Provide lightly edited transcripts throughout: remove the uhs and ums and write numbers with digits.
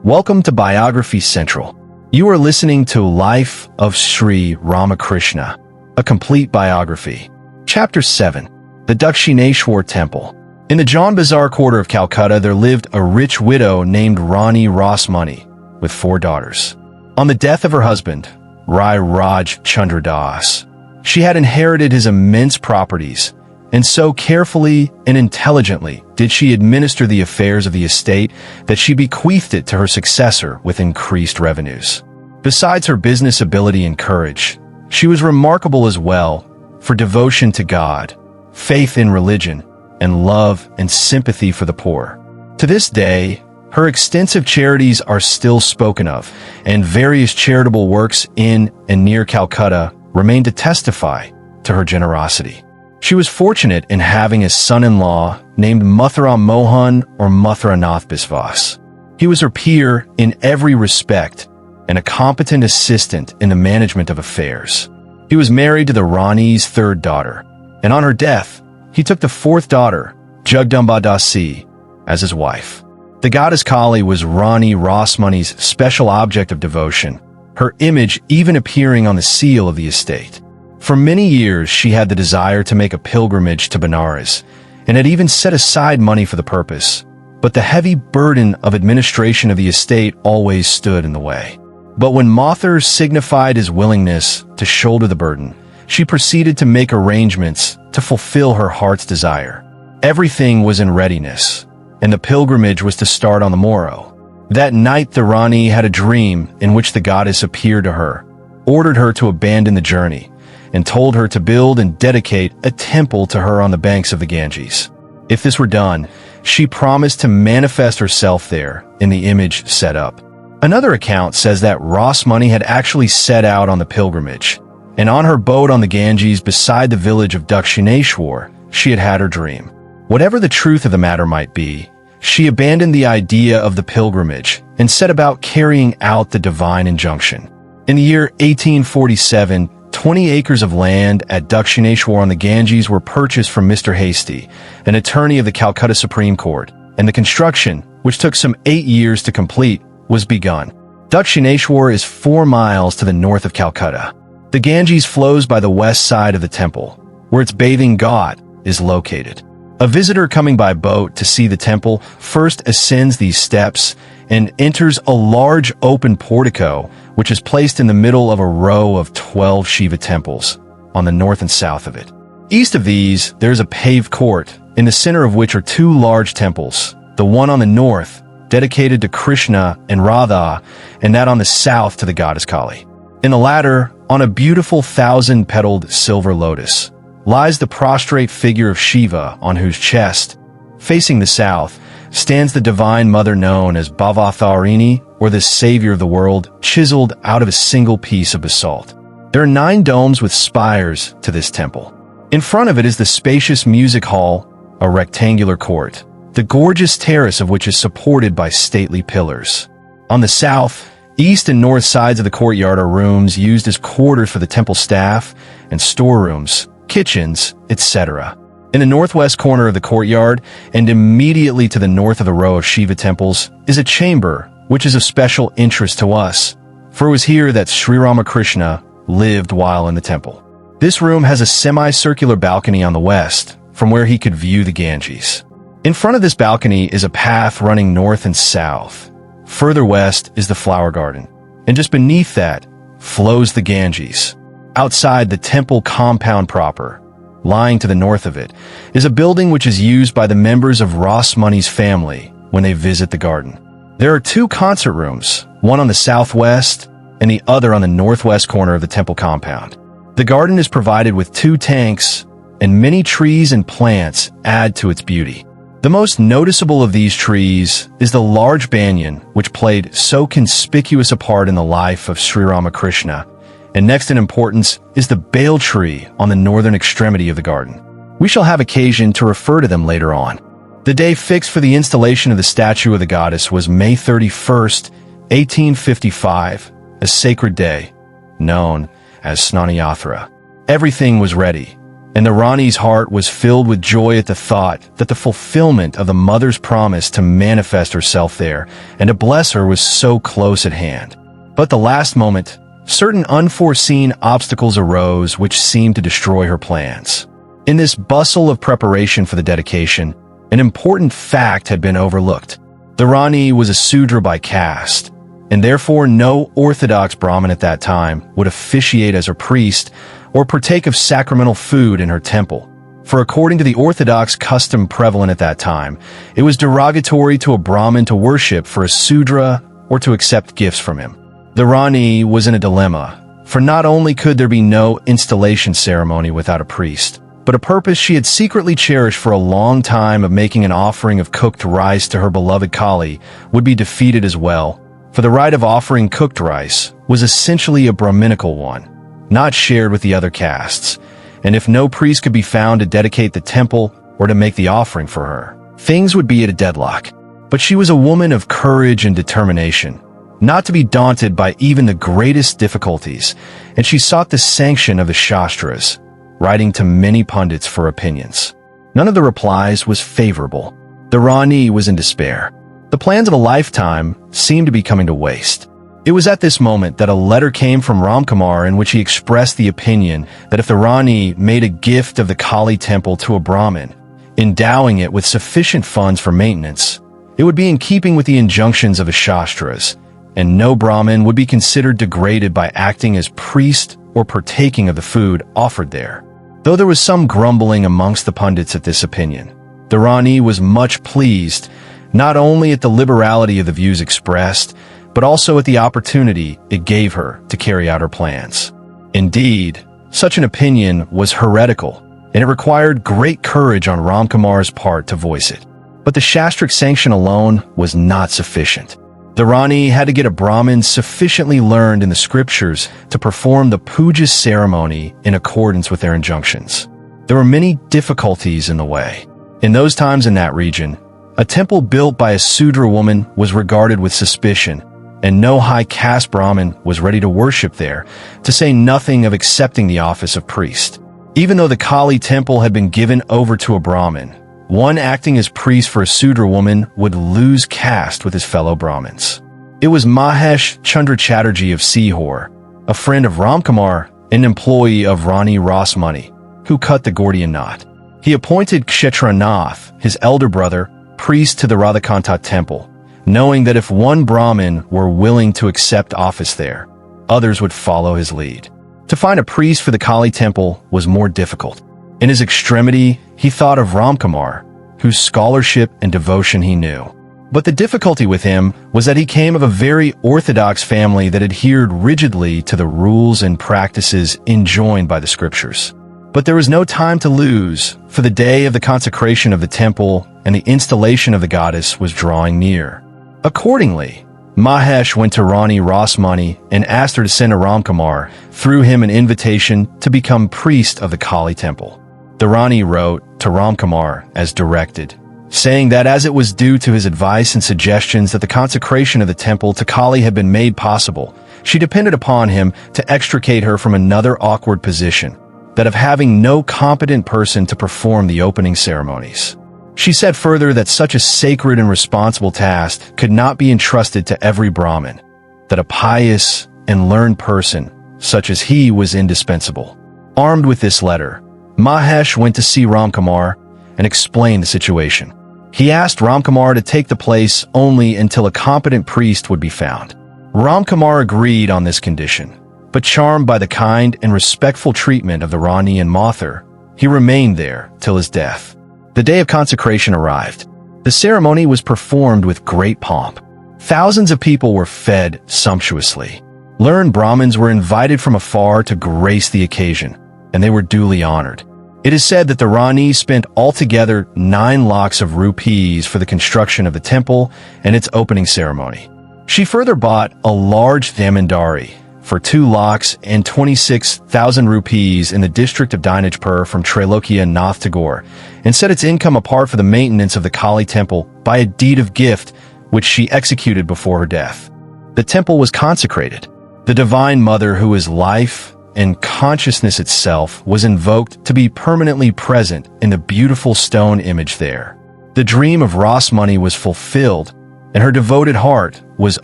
Welcome to Biography Central. You are listening to Life of Sri Ramakrishna, a complete biography. Chapter 7. The Dakshineswar Temple. In the Jain Bazaar quarter of Calcutta, there lived a rich widow named Rani Rasmani, with 4 daughters. On the death of her husband, Rai Raj Chandra Das, she had inherited his immense properties, and so carefully and intelligently did she administer the affairs of the estate that she bequeathed it to her successor with increased revenues. Besides her business ability and courage, she was remarkable as well for devotion to God, faith in religion, and love and sympathy for the poor. To this day, her extensive charities are still spoken of, and various charitable works in and near Calcutta remain to testify to her generosity. She was fortunate in having a son-in-law named Mathura Mohan or Mathuranath Biswas. He was her peer in every respect and a competent assistant in the management of affairs. He was married to the Rani's 3rd daughter, and on her death, he took the 4th daughter, Jagdamba Dasi, as his wife. The goddess Kali was Rani Rasmani's special object of devotion, her image even appearing on the seal of the estate. For many years, she had the desire to make a pilgrimage to Benares, and had even set aside money for the purpose, but the heavy burden of administration of the estate always stood in the way. But when Mathur signified his willingness to shoulder the burden, she proceeded to make arrangements to fulfill her heart's desire. Everything was in readiness, and the pilgrimage was to start on the morrow. That night the Rani had a dream in which the goddess appeared to her, ordered her to abandon the journey, and told her to build and dedicate a temple to her on the banks of the Ganges. If this were done, she promised to manifest herself there in the image set up. Another account says that Rasmani had actually set out on the pilgrimage, and on her boat on the Ganges beside the village of Dakshineswar, she had had her dream. Whatever the truth of the matter might be, she abandoned the idea of the pilgrimage and set about carrying out the divine injunction. In the year 1847, 20 acres of land at Dakshineswar on the Ganges were purchased from Mr. Hasty, an attorney of the Calcutta Supreme Court, and the construction, which took some 8 years to complete, was begun. Dakshineswar is 4 miles to the north of Calcutta. The Ganges flows by the west side of the temple, where its bathing ghat is located. A visitor coming by boat to see the temple first ascends these steps and enters a large open portico, which is placed in the middle of a row of 12 Shiva temples on the north and south of it. East of these, there is a paved court, in the center of which are 2 large temples, the one on the north, dedicated to Krishna and Radha, and that on the south to the goddess Kali. In the latter, on a beautiful 1,000-petaled silver lotus, lies the prostrate figure of Shiva, on whose chest, facing the south, stands the divine mother known as Bhavatarini, or the savior of the world, chiseled out of a single piece of basalt. There are 9 domes with spires to this temple. In front of it is the spacious music hall, a rectangular court, the gorgeous terrace of which is supported by stately pillars. On the south, east and north sides of the courtyard are rooms used as quarters for the temple staff and storerooms, kitchens, etc. In the northwest corner of the courtyard, and immediately to the north of the row of Shiva temples, is a chamber which is of special interest to us, for it was here that Sri Ramakrishna lived while in the temple. This room has a semicircular balcony on the west, from where he could view the Ganges. In front of this balcony is a path running north and south. Further west is the flower garden, and just beneath that flows the Ganges. Outside the temple compound proper, lying to the north of it, is a building which is used by the members of Rasmani's family when they visit the garden. There are 2 concert rooms, one on the southwest and the other on the northwest corner of the temple compound. The garden is provided with 2 tanks, and many trees and plants add to its beauty. The most noticeable of these trees is the large banyan, which played so conspicuous a part in the life of Sri Ramakrishna, and next in importance is the bael tree on the northern extremity of the garden. We shall have occasion to refer to them later on. The day fixed for the installation of the statue of the goddess was May 31st, 1855, a sacred day, known as Snanayatra. Everything was ready. and the Rani's heart was filled with joy at the thought that the fulfillment of the mother's promise to manifest herself there and to bless her was so close at hand. But at the last moment, certain unforeseen obstacles arose which seemed to destroy her plans. In this bustle of preparation for the dedication, an important fact had been overlooked. The Rani was a Sudra by caste, and therefore no orthodox Brahmin at that time would officiate as her priest or partake of sacramental food in her temple. For according to the orthodox custom prevalent at that time, it was derogatory to a Brahmin to worship for a Sudra or to accept gifts from him. The Rani was in a dilemma, for not only could there be no installation ceremony without a priest, but a purpose she had secretly cherished for a long time of making an offering of cooked rice to her beloved Kali would be defeated as well, for the rite of offering cooked rice was essentially a Brahminical one, not shared with the other castes, and if no priest could be found to dedicate the temple or to make the offering for her, things would be at a deadlock. But she was a woman of courage and determination, not to be daunted by even the greatest difficulties, and she sought the sanction of the Shastras, writing to many pundits for opinions. None of the replies was favorable. The Rani was in despair. The plans of a lifetime seemed to be coming to waste. It was at this moment that a letter came from Ramkumar in which he expressed the opinion that if the Rani made a gift of the Kali Temple to a Brahmin, endowing it with sufficient funds for maintenance, it would be in keeping with the injunctions of the Shastras, and no Brahmin would be considered degraded by acting as priest or partaking of the food offered there. Though there was some grumbling amongst the pundits at this opinion, the Rani was much pleased not only at the liberality of the views expressed, but also at the opportunity it gave her to carry out her plans. Indeed, such an opinion was heretical, and it required great courage on Ramkumar's part to voice it. But the Shastric sanction alone was not sufficient. The Rani had to get a Brahmin sufficiently learned in the scriptures to perform the puja ceremony in accordance with their injunctions. There were many difficulties in the way. In those times in that region, a temple built by a Sudra woman was regarded with suspicion, and no high caste Brahmin was ready to worship there, to say nothing of accepting the office of priest. Even though the Kali Temple had been given over to a Brahmin, one acting as priest for a Sudra woman would lose caste with his fellow Brahmins. It was Mahesh Chandra Chatterjee of Sihor, a friend of Ramkumar, an employee of Rani Rasmani, who cut the Gordian knot. He appointed Kshetranath, his elder brother, priest to the Radhakanta temple, knowing that if one Brahmin were willing to accept office there, others would follow his lead. To find a priest for the Kali temple was more difficult. In his extremity, he thought of Ramkumar, whose scholarship and devotion he knew. But the difficulty with him was that he came of a very orthodox family that adhered rigidly to the rules and practices enjoined by the scriptures. But there was no time to lose, for the day of the consecration of the temple and the installation of the goddess was drawing near. Accordingly, Mahesh went to Rani Rasmani and asked her to send to Ramkumar through him an invitation to become priest of the Kali Temple. The Rani wrote to Ramkumar as directed, saying that as it was due to his advice and suggestions that the consecration of the temple to Kali had been made possible, she depended upon him to extricate her from another awkward position, that of having no competent person to perform the opening ceremonies. She said further that such a sacred and responsible task could not be entrusted to every Brahmin, that a pious and learned person such as he was indispensable. Armed with this letter, Mahesh went to see Ramkumar and explained the situation. He asked Ramkumar to take the place only until a competent priest would be found. Ramkumar agreed on this condition, but charmed by the kind and respectful treatment of the Rani and Mathur, he remained there till his death. The day of consecration arrived. The ceremony was performed with great pomp. Thousands of people were fed sumptuously. Learned Brahmins were invited from afar to grace the occasion, and they were duly honored. It is said that the Rani spent altogether 9 lakhs of rupees for the construction of the temple and its opening ceremony. She further bought a large Damandari for 2 lakhs and 26,000 rupees in the district of Dinajpur from Trailokia Nath Tagore, and set its income apart for the maintenance of the Kali temple by a deed of gift which she executed before her death. The temple was consecrated. The Divine Mother, who is life and consciousness itself was invoked to be permanently present in the beautiful stone image there. The dream of Rasmani was fulfilled, and her devoted heart was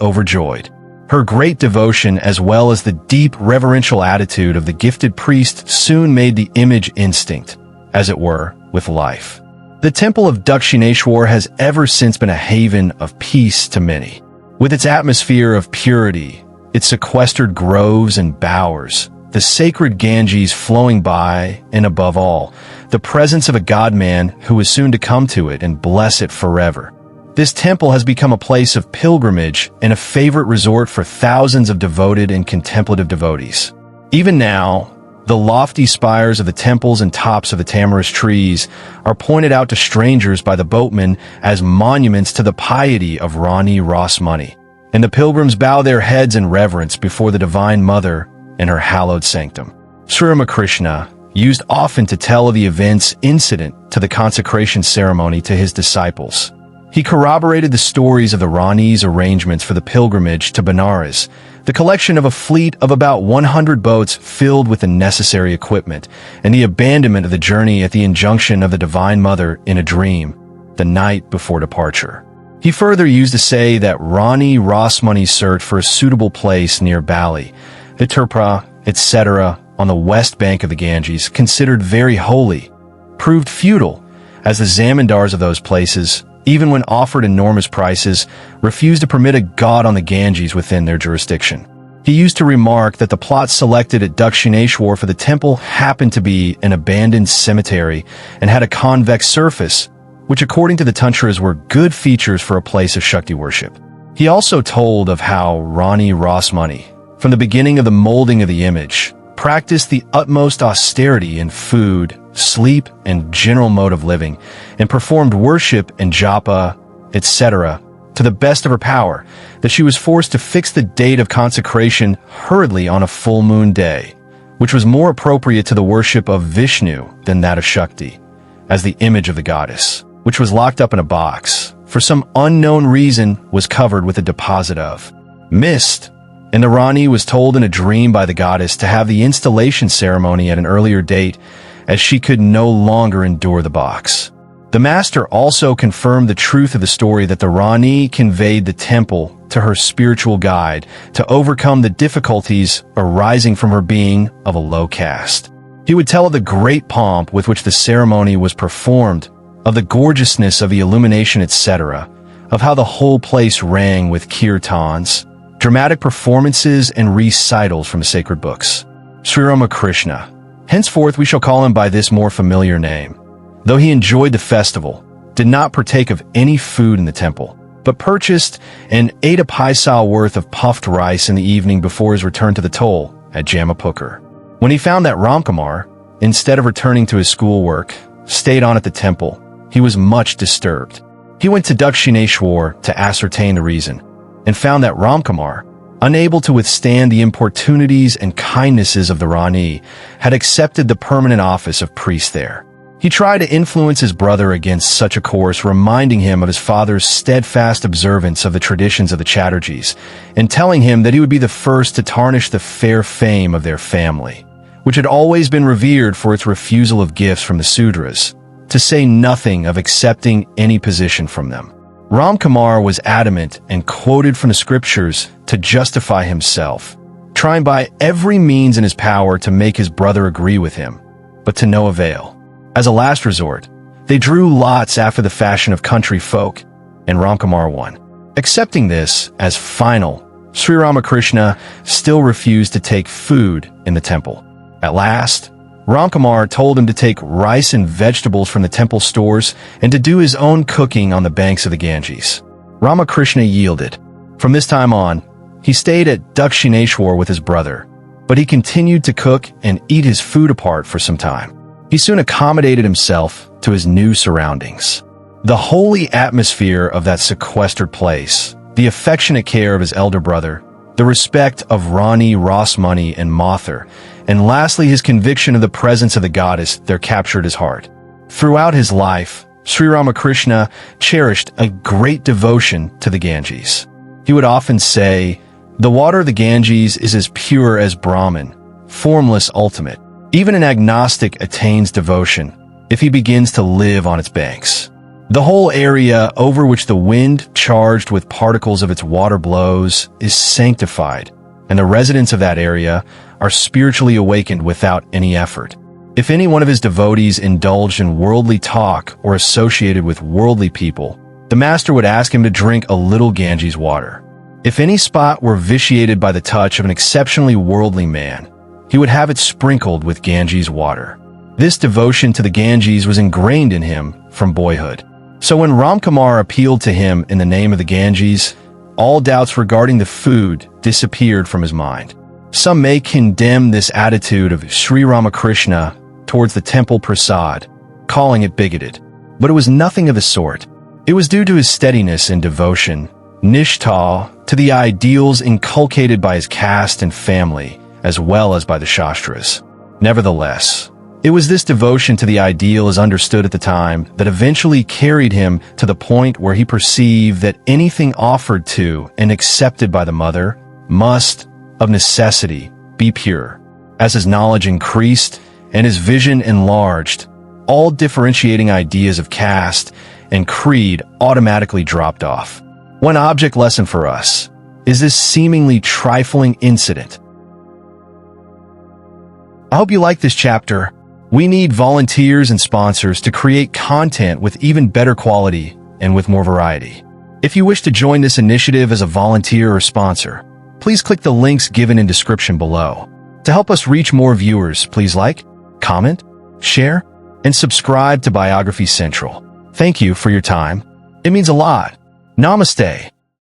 overjoyed. Her great devotion, as well as the deep reverential attitude of the gifted priest, soon made the image instinct, as it were, with life. The temple of Dakshineswar has ever since been a haven of peace to many. With its atmosphere of purity, its sequestered groves and bowers, the sacred Ganges flowing by, and above all, the presence of a God-man who is soon to come to it and bless it forever. This temple has become a place of pilgrimage and a favorite resort for thousands of devoted and contemplative devotees. Even now, the lofty spires of the temples and tops of the tamarisk trees are pointed out to strangers by the boatmen as monuments to the piety of Rani Rasmani, and the pilgrims bow their heads in reverence before the Divine Mother in her hallowed sanctum. Sri Ramakrishna used often to tell of the events incident to the consecration ceremony to his disciples. He corroborated the stories of the Rani's arrangements for the pilgrimage to Benares, the collection of a fleet of about 100 boats filled with the necessary equipment, and the abandonment of the journey at the injunction of the Divine Mother in a dream, the night before departure. He further used to say that Rani Rasmani's search for a suitable place near Bali, the Tirupura, etc., on the west bank of the Ganges, considered very holy, proved futile, as the zamindars of those places, even when offered enormous prices, refused to permit a god on the Ganges within their jurisdiction. He used to remark that the plot selected at Dakshineswar for the temple happened to be an abandoned cemetery and had a convex surface, which according to the Tantras were good features for a place of Shakti worship. He also told of how Rani Rasmani, from the beginning of the molding of the image, practiced the utmost austerity in food, sleep, and general mode of living, and performed worship and japa, etc., to the best of her power, that she was forced to fix the date of consecration hurriedly on a full moon day, which was more appropriate to the worship of Vishnu than that of Shakti, as the image of the goddess, which was locked up in a box, for some unknown reason was covered with a deposit of mist, and the Rani was told in a dream by the goddess to have the installation ceremony at an earlier date, as she could no longer endure the box. The master also confirmed the truth of the story that the Rani conveyed the temple to her spiritual guide to overcome the difficulties arising from her being of a low caste. He would tell of the great pomp with which the ceremony was performed, of the gorgeousness of the illumination, etc., of how the whole place rang with kirtans, dramatic performances, and recitals from the sacred books. Sri Ramakrishna, henceforth we shall call him by this more familiar name, though he enjoyed the festival, did not partake of any food in the temple, but purchased and ate a paisa worth of puffed rice in the evening before his return to the toll at Jamapukar. When he found that Ramkumar, instead of returning to his schoolwork, stayed on at the temple, he was much disturbed. He went to Dakshineswar to ascertain the reason, and found that Ramkumar, unable to withstand the importunities and kindnesses of the Rani, had accepted the permanent office of priest there. He tried to influence his brother against such a course, reminding him of his father's steadfast observance of the traditions of the Chatterjees, and telling him that he would be the first to tarnish the fair fame of their family, which had always been revered for its refusal of gifts from the Sudras, to say nothing of accepting any position from them. Ramkumar was adamant and quoted from the scriptures to justify himself, trying by every means in his power to make his brother agree with him, but to no avail. As a last resort, they drew lots after the fashion of country folk, and Ramkumar won. Accepting this as final, Sri Ramakrishna still refused to take food in the temple. At last, Ramkumar told him to take rice and vegetables from the temple stores and to do his own cooking on the banks of the Ganges. Ramakrishna yielded. From this time on, he stayed at Dakshineswar with his brother, but he continued to cook and eat his food apart for some time. He soon accommodated himself to his new surroundings. The holy atmosphere of that sequestered place, the affectionate care of his elder brother, the respect of Rani Rasmani and Mother, and lastly his conviction of the presence of the goddess there captured his heart. Throughout his life, Sri Ramakrishna cherished a great devotion to the Ganges. He would often say, "The water of the Ganges is as pure as Brahman, formless ultimate. Even an agnostic attains devotion if he begins to live on its banks. The whole area over which the wind, charged with particles of its water, blows is sanctified, and the residents of that area are spiritually awakened without any effort. If any one of his devotees indulged in worldly talk or associated with worldly people, the master would ask him to drink a little Ganges water. If any spot were vitiated by the touch of an exceptionally worldly man, he would have it sprinkled with Ganges water. This devotion to the Ganges was ingrained in him from boyhood. So when Ramkumar appealed to him in the name of the Ganges, all doubts regarding the food disappeared from his mind. Some may condemn this attitude of Sri Ramakrishna towards the temple prasad, calling it bigoted. But it was nothing of the sort. It was due to his steadiness in devotion, nishtha, to the ideals inculcated by his caste and family, as well as by the Shastras. Nevertheless, it was this devotion to the ideal as understood at the time that eventually carried him to the point where he perceived that anything offered to and accepted by the mother must, of necessity, be pure. As his knowledge increased and his vision enlarged, all differentiating ideas of caste and creed automatically dropped off. One object lesson for us is this seemingly trifling incident. I hope you like this chapter. We need volunteers and sponsors to create content with even better quality and with more variety. If you wish to join this initiative as a volunteer or sponsor, please click the links given in description below. To help us reach more viewers, please like, comment, share, and subscribe to Biography Central. Thank you for your time. It means a lot. Namaste.